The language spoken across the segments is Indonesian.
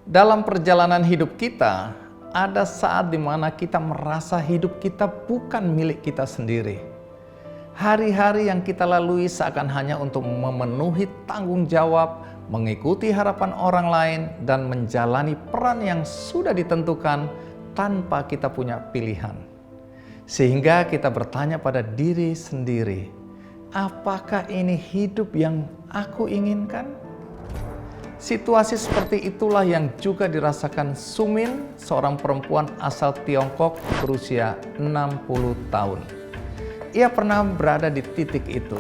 Dalam perjalanan hidup kita, ada saat di mana kita merasa hidup kita bukan milik kita sendiri. Hari-hari yang kita lalui seakan hanya untuk memenuhi tanggung jawab, mengikuti harapan orang lain, dan menjalani peran yang sudah ditentukan tanpa kita punya pilihan. Sehingga kita bertanya pada diri sendiri, apakah ini hidup yang aku inginkan? Situasi seperti itulah yang juga dirasakan Sumin, seorang perempuan asal Tiongkok berusia 60 tahun. Ia pernah berada di titik itu.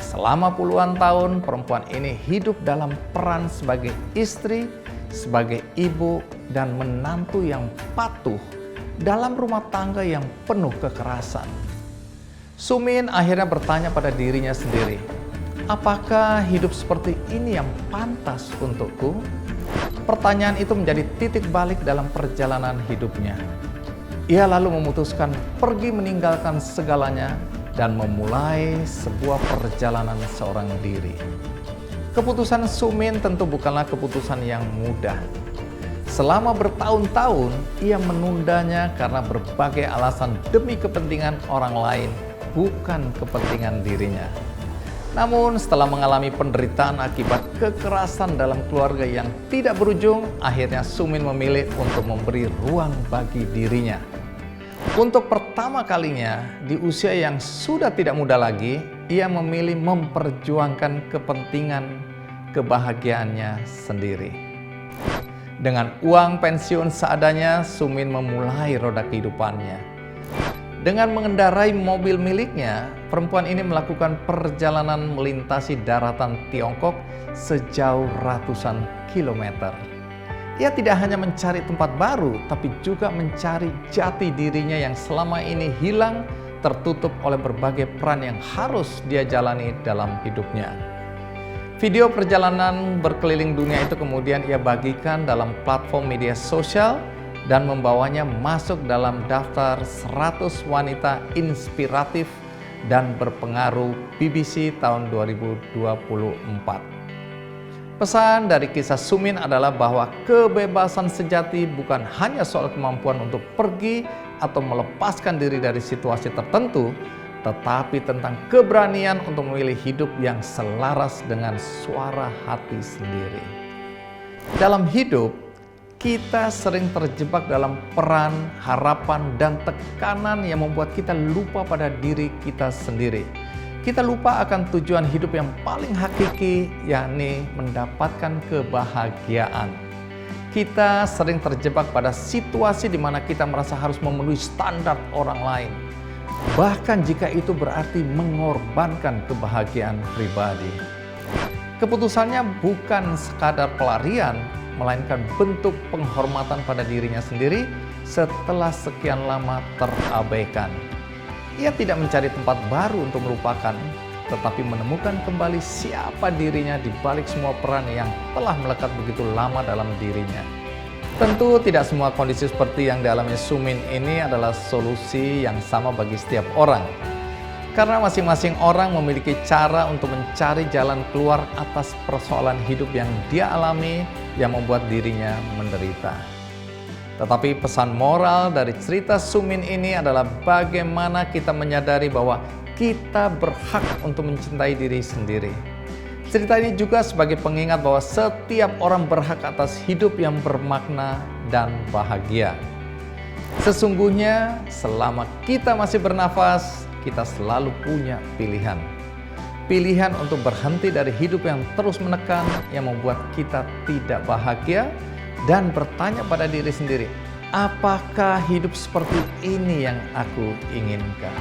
Selama puluhan tahun, perempuan ini hidup dalam peran sebagai istri, sebagai ibu, dan menantu yang patuh dalam rumah tangga yang penuh kekerasan. Sumin akhirnya bertanya pada dirinya sendiri, apakah hidup seperti ini yang pantas untukku? Pertanyaan itu menjadi titik balik dalam perjalanan hidupnya. Ia lalu memutuskan pergi meninggalkan segalanya dan memulai sebuah perjalanan seorang diri. Keputusan Sumin tentu bukanlah keputusan yang mudah. Selama bertahun-tahun, ia menundanya karena berbagai alasan demi kepentingan orang lain, bukan kepentingan dirinya. Namun setelah mengalami penderitaan akibat kekerasan dalam keluarga yang tidak berujung, akhirnya Sumin memilih untuk memberi ruang bagi dirinya. Untuk pertama kalinya di usia yang sudah tidak muda lagi, ia memilih memperjuangkan kepentingan kebahagiaannya sendiri. Dengan uang pensiun seadanya, Sumin memulai roda kehidupannya. Dengan mengendarai mobil miliknya, perempuan ini melakukan perjalanan melintasi daratan Tiongkok sejauh ratusan kilometer. Ia tidak hanya mencari tempat baru, tapi juga mencari jati dirinya yang selama ini hilang, tertutup oleh berbagai peran yang harus dia jalani dalam hidupnya. Video perjalanan berkeliling dunia itu kemudian ia bagikan dalam platform media sosial dan membawanya masuk dalam daftar 100 wanita inspiratif dan berpengaruh BBC tahun 2024. Pesan dari kisah Sumin adalah bahwa kebebasan sejati bukan hanya soal kemampuan untuk pergi atau melepaskan diri dari situasi tertentu, tetapi tentang keberanian untuk memilih hidup yang selaras dengan suara hati sendiri. Dalam hidup, kita sering terjebak dalam peran, harapan, dan tekanan yang membuat kita lupa pada diri kita sendiri. Kita lupa akan tujuan hidup yang paling hakiki, yakni mendapatkan kebahagiaan. Kita sering terjebak pada situasi di mana kita merasa harus memenuhi standar orang lain. Bahkan jika itu berarti mengorbankan kebahagiaan pribadi. Keputusannya bukan sekadar pelarian, melainkan bentuk penghormatan pada dirinya sendiri setelah sekian lama terabaikan. Ia tidak mencari tempat baru untuk melupakan, tetapi menemukan kembali siapa dirinya di balik semua peran yang telah melekat begitu lama dalam dirinya. Tentu tidak semua kondisi seperti yang dialami Sumin ini adalah solusi yang sama bagi setiap orang. Karena masing-masing orang memiliki cara untuk mencari jalan keluar atas persoalan hidup yang dia alami yang membuat dirinya menderita. Tetapi pesan moral dari cerita Sumin ini adalah bagaimana kita menyadari bahwa kita berhak untuk mencintai diri sendiri. Cerita ini juga sebagai pengingat bahwa setiap orang berhak atas hidup yang bermakna dan bahagia. Sesungguhnya selama kita masih bernafas, kita selalu punya pilihan. Pilihan untuk berhenti dari hidup yang terus menekan, yang membuat kita tidak bahagia, dan bertanya pada diri sendiri, apakah hidup seperti ini yang aku inginkan?